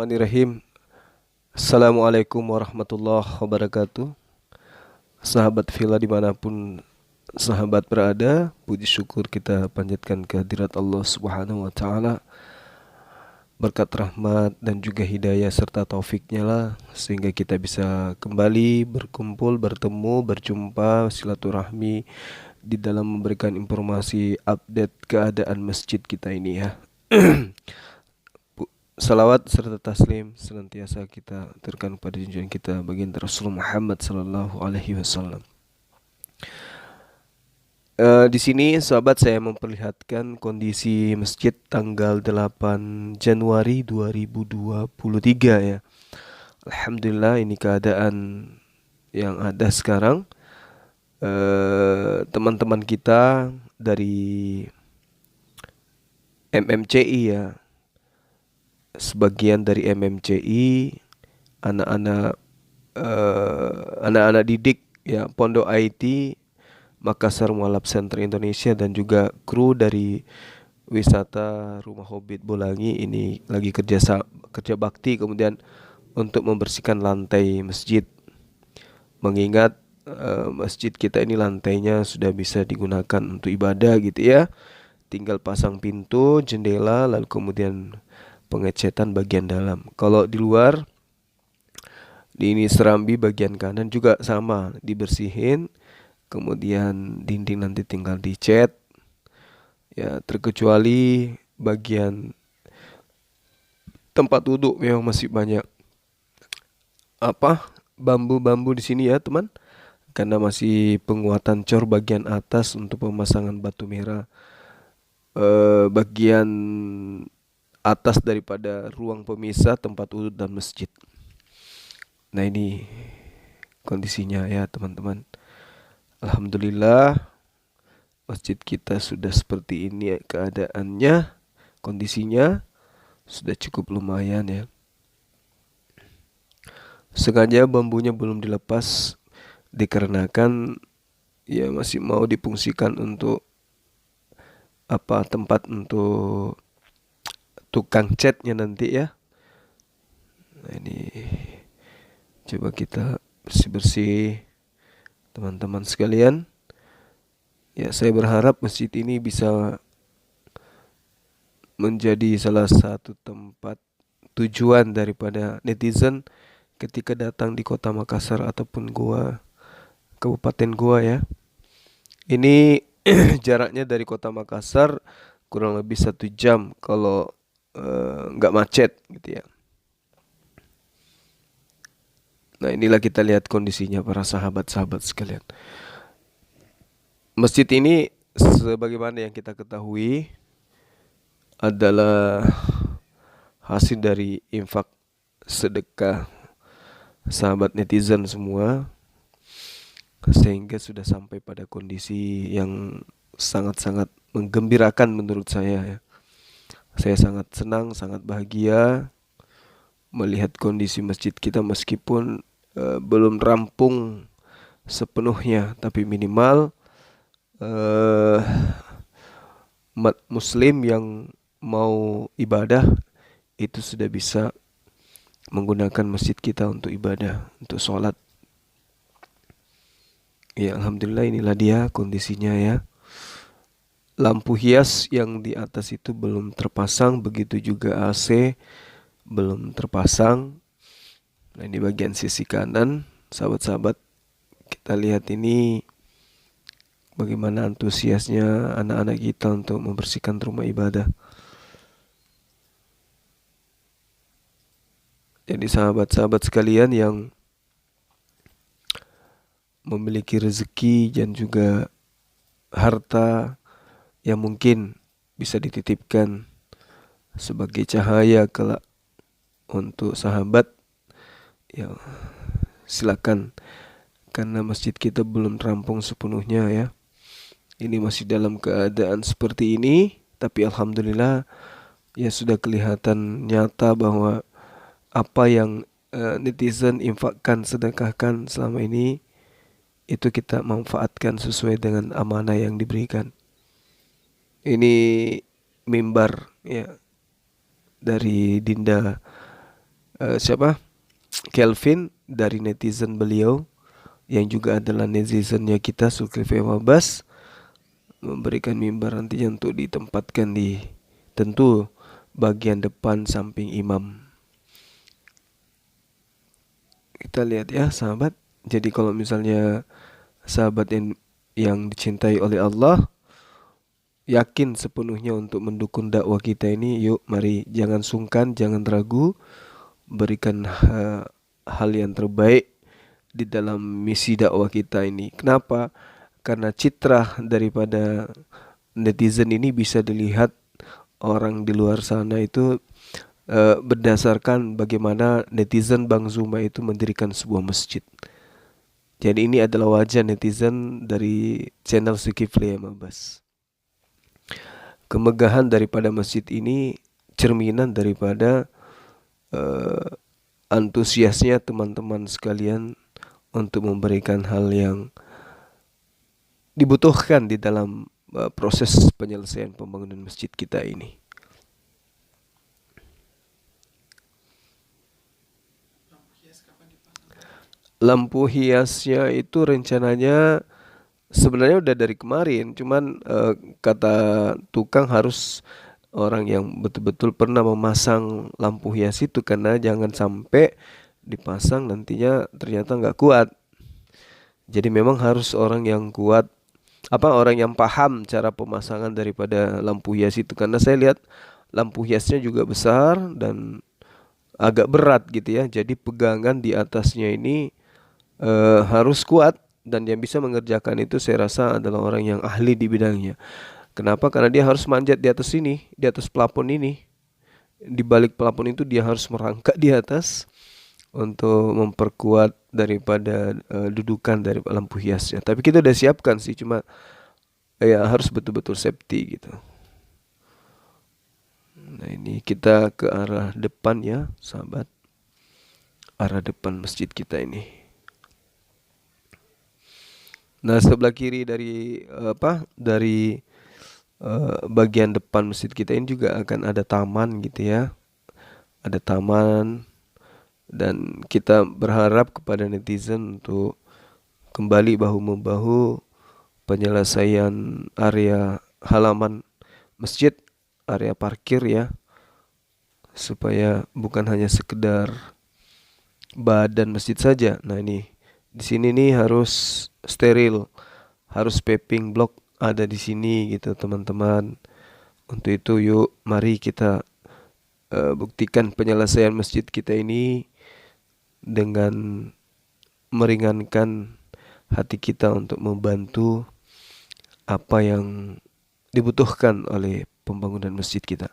Bismillahirrahmanirrahim. Assalamualaikum warahmatullahi wabarakatuh. Sahabat Villa dimanapun sahabat berada, puji syukur kita panjatkan kehadirat Allah Subhanahu wa Ta'ala, berkat rahmat dan juga hidayah serta taufiknya lah, sehingga kita bisa kembali berkumpul, bertemu, berjumpa, silaturahmi di dalam memberikan informasi update keadaan masjid kita ini ya. Salawat serta taslim senantiasa kita aturkan pada junjungan kita baginda Rasulullah Muhammad sallallahu alaihi wasallam. Di sini sahabat saya memperlihatkan kondisi masjid tanggal 8 Januari 2023 ya. Alhamdulillah ini keadaan yang ada sekarang. Teman-teman kita dari MMCI ya, sebagian dari MMCI, anak-anak anak-anak didik ya Pondok IT Makassar Mualaf Center Indonesia, dan juga kru dari wisata Rumah Hobbit Bolangi ini lagi kerja bakti kemudian untuk membersihkan lantai masjid, mengingat masjid kita ini lantainya sudah bisa digunakan untuk ibadah gitu ya, tinggal pasang pintu, jendela, lalu kemudian pengecetan bagian dalam. Kalau di luar, di ini serambi bagian kanan juga sama dibersihin, kemudian dinding nanti tinggal dicat ya, terkecuali bagian tempat duduk memang masih banyak bambu-bambu di sini ya teman, karena masih penguatan cor bagian atas untuk pemasangan batu merah bagian atas daripada ruang pemisah tempat wudhu dan masjid. Nah ini kondisinya ya teman-teman. Alhamdulillah masjid kita sudah seperti ini keadaannya, kondisinya sudah cukup lumayan ya. Sengaja bambunya belum dilepas dikarenakan ya masih mau difungsikan untuk tempat untuk tukang catnya nanti ya. Nah ini coba kita bersih-bersih teman-teman sekalian. Ya saya berharap masjid ini bisa menjadi salah satu tempat tujuan daripada netizen ketika datang di kota Makassar ataupun Kabupaten Goa ya. Ini jaraknya dari kota Makassar kurang lebih 1 jam kalau nggak macet gitu ya. Nah inilah kita lihat kondisinya para sahabat-sahabat sekalian. Masjid ini sebagaimana yang kita ketahui adalah hasil dari infak sedekah sahabat netizen semua, sehingga sudah sampai pada kondisi yang sangat-sangat menggembirakan menurut saya ya. Saya sangat senang, sangat bahagia melihat kondisi masjid kita meskipun belum rampung sepenuhnya, tapi minimal umat muslim yang mau ibadah itu sudah bisa menggunakan masjid kita untuk ibadah, untuk sholat. Ya alhamdulillah inilah dia kondisinya ya. Lampu hias yang di atas itu belum terpasang, begitu juga AC belum terpasang. Nah ini bagian sisi kanan, sahabat-sahabat, kita lihat ini bagaimana antusiasnya anak-anak kita untuk membersihkan rumah ibadah. Jadi sahabat-sahabat sekalian yang memiliki rezeki dan juga harta yang mungkin bisa dititipkan sebagai cahaya kelak untuk sahabat, ya silakan, karena masjid kita belum rampung sepenuhnya ya. Ini masih dalam keadaan seperti ini, tapi alhamdulillah ya sudah kelihatan nyata bahwa apa yang netizen infakkan, sedekahkan selama ini itu kita manfaatkan sesuai dengan amanah yang diberikan. Ini mimbar ya dari Dinda siapa? Kelvin dari netizen beliau yang juga adalah netizennya kita Zulkifli Abbas memberikan mimbar nantinya untuk ditempatkan di tentu bagian depan samping imam. Kita lihat ya sahabat. Jadi kalau misalnya sahabat yang dicintai oleh Allah yakin sepenuhnya untuk mendukung dakwah kita ini, yuk mari jangan sungkan, jangan ragu, berikan hal yang terbaik di dalam misi dakwah kita ini. Kenapa? Karena citra daripada netizen ini bisa dilihat orang di luar sana itu berdasarkan bagaimana netizen Bang Zuma itu mendirikan sebuah masjid. Jadi ini adalah wajah netizen dari channel Zulkifli Abbas. Kemegahan daripada masjid ini cerminan daripada antusiasnya teman-teman sekalian untuk memberikan hal yang dibutuhkan di dalam proses penyelesaian pembangunan masjid kita ini. Lampu hiasnya itu rencananya sebenarnya udah dari kemarin, cuman kata tukang harus orang yang betul-betul pernah memasang lampu hias itu, karena jangan sampai dipasang nantinya ternyata nggak kuat. Jadi memang harus orang yang kuat, orang yang paham cara pemasangan daripada lampu hias itu, karena saya lihat lampu hiasnya juga besar dan agak berat gitu ya. Jadi pegangan di atasnya ini harus kuat, dan yang bisa mengerjakan itu saya rasa adalah orang yang ahli di bidangnya. Kenapa? Karena dia harus manjat di atas sini, di atas plafon ini. Di balik plafon itu dia harus merangkak di atas untuk memperkuat daripada dudukan dari lampu hiasnya. Tapi kita udah siapkan sih, cuma ya harus betul-betul safety gitu. Nah ini kita ke arah depan ya sahabat, arah depan masjid kita ini. Nah sebelah kiri dari bagian depan masjid kita ini juga akan ada taman gitu ya. Ada taman, dan kita berharap kepada netizen untuk kembali bahu-membahu penyelesaian area halaman masjid, area parkir ya, supaya bukan hanya sekedar badan masjid saja. Nah ini di sini nih harus steril, harus paving block ada di sini gitu teman-teman. Untuk itu yuk mari kita buktikan penyelesaian masjid kita ini dengan meringankan hati kita untuk membantu apa yang dibutuhkan oleh pembangunan masjid kita.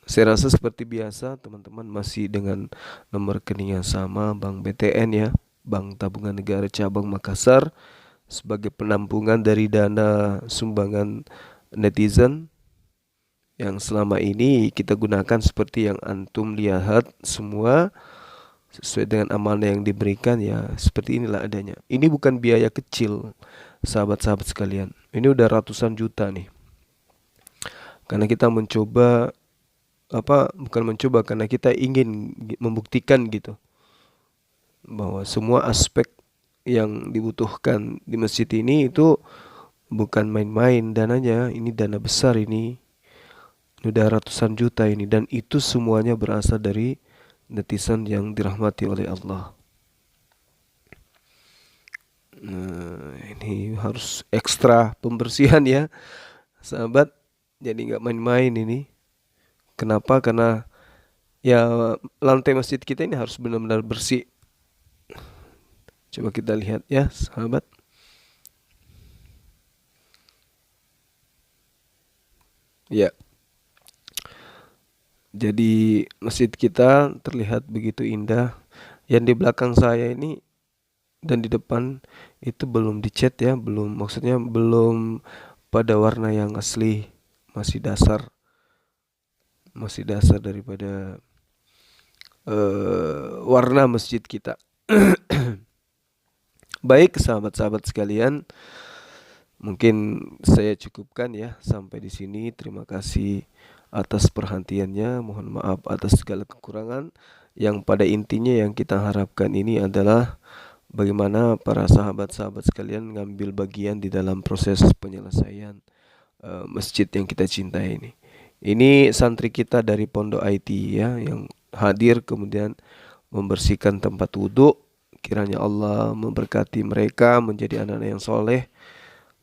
Saya rasa seperti biasa teman-teman masih dengan nomor rekening yang sama, Bank BTN ya, Bank Tabungan Negara Cabang Makassar, sebagai penampungan dari dana sumbangan netizen yang selama ini kita gunakan seperti yang antum lihat semua sesuai dengan amanah yang diberikan ya, seperti inilah adanya. Ini bukan biaya kecil sahabat-sahabat sekalian, ini udah ratusan juta nih, karena kita mencoba karena kita ingin membuktikan gitu bahwa semua aspek yang dibutuhkan di masjid ini itu bukan main-main dananya, ini dana besar ini udah ratusan juta ini, dan itu semuanya berasal dari netizen yang dirahmati oleh Allah. Nah, ini harus ekstra pembersihan ya sahabat, jadi nggak main-main ini. Kenapa? Karena ya lantai masjid kita ini harus benar-benar bersih. Coba kita lihat ya sahabat. Ya. Jadi masjid kita terlihat begitu indah. Yang di belakang saya ini dan di depan itu belum dicat ya, maksudnya belum pada warna yang asli, masih dasar daripada warna masjid kita. Baik sahabat-sahabat sekalian, mungkin saya cukupkan ya sampai di sini. Terima kasih atas perhatiannya, mohon maaf atas segala kekurangan. Yang pada intinya yang kita harapkan ini adalah bagaimana para sahabat-sahabat sekalian mengambil bagian di dalam proses penyelesaian masjid yang kita cintai ini. Ini santri kita dari Pondok IT ya, yang hadir kemudian membersihkan tempat wudhu. Kiranya Allah memberkati mereka menjadi anak-anak yang soleh,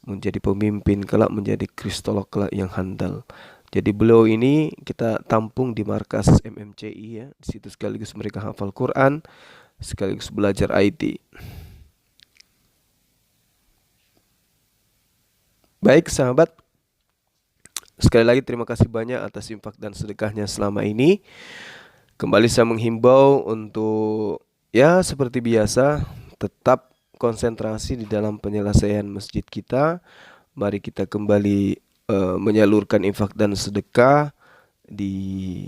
menjadi pemimpin kelak, menjadi kristolog kelak yang handal. Jadi beliau ini kita tampung di markas MMCI ya. Di situ sekaligus mereka hafal Quran, sekaligus belajar IT. Baik sahabat, sekali lagi terima kasih banyak atas infak dan sedekahnya selama ini. Kembali saya menghimbau untuk ya seperti biasa tetap konsentrasi di dalam penyelesaian masjid kita. Mari kita kembali menyalurkan infak dan sedekah di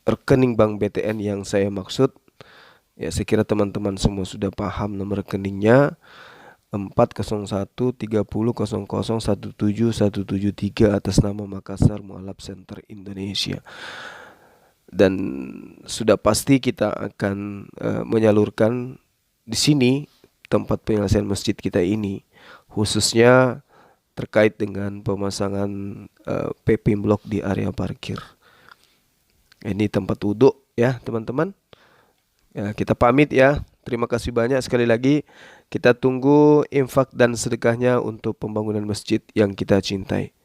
rekening bank BTN yang saya maksud. Ya, saya kira teman-teman semua sudah paham nomor rekeningnya 40130001773 atas nama Makassar Mualaf Center Indonesia. Dan sudah pasti kita akan menyalurkan di sini tempat penyelesaian masjid kita ini, khususnya terkait dengan pemasangan paving block di area parkir. Ini tempat wudhu ya teman-teman. Ya, kita pamit ya. Terima kasih banyak sekali lagi. Kita tunggu infak dan sedekahnya untuk pembangunan masjid yang kita cintai.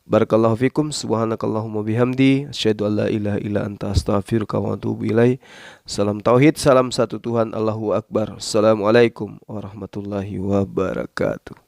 Barakallahu fikum, subhanakallahumma bihamdi, asyhadu an la ilaha illa anta astaghfiruka wa atubu ilaik. Salam tauhid, salam satu Tuhan, Allahu akbar. Assalamualaikum warahmatullahi wabarakatuh.